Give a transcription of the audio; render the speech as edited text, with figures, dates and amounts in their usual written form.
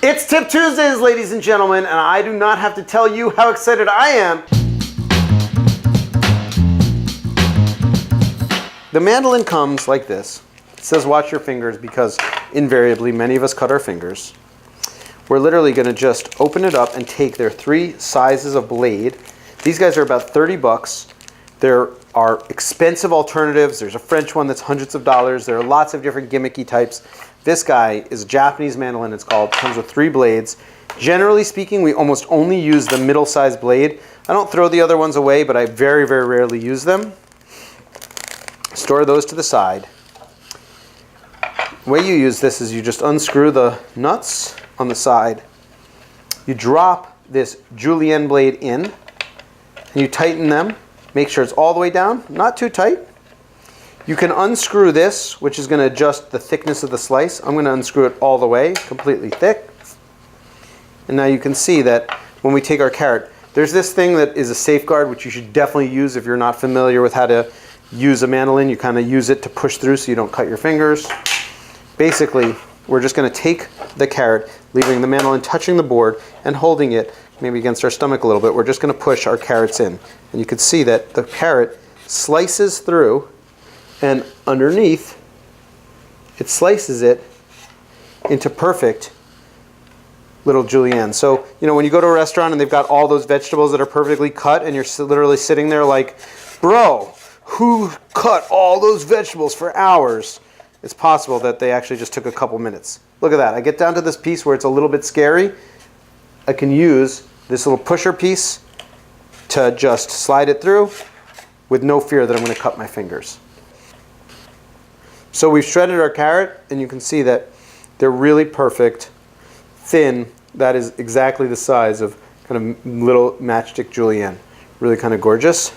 It's Tip Tuesdays, ladies and gentlemen, and I do not have to tell you how excited I am. The mandolin comes like this. It says watch your fingers because invariably many of us cut our fingers. We're literally going to just open it up and take their 3 sizes of blade. These guys are about 30 bucks. There are expensive alternatives. There's a French one that's hundreds of dollars. There are lots of different gimmicky types. This guy is a Japanese mandolin, it's called. It comes with 3 blades. Generally speaking, we almost only use the middle-sized blade. I don't throw the other ones away, but I very, very rarely use them. Store those to the side. The way you use this is you just unscrew the nuts on the side. You drop this julienne blade in, and you tighten them. Make sure it's all the way down, not too tight. You can unscrew this, which is going to adjust the thickness of the slice. I'm going to unscrew it all the way, completely thick. And now you can see that when we take our carrot, there's this thing that is a safeguard, which you should definitely use if you're not familiar with how to use a mandolin. You kind of use it to push through so you don't cut your fingers. Basically, we're just going to take the carrot, leaving the mandolin touching the board and holding it maybe against our stomach a little bit. We're just going to push our carrots in. And you can see that the carrot slices through, and underneath, it slices it into perfect little julienne. So, you know, when you go to a restaurant and they've got all those vegetables that are perfectly cut and you're literally sitting there like, bro, who cut all those vegetables for hours? It's possible that they actually just took a couple minutes. Look at that. I get down to this piece where it's a little bit scary. I can use this little pusher piece to just slide it through with no fear that I'm going to cut my fingers. So we've shredded our carrot, and you can see that they're really perfect, thin. That is exactly the size of kind of little matchstick julienne. Really kind of gorgeous.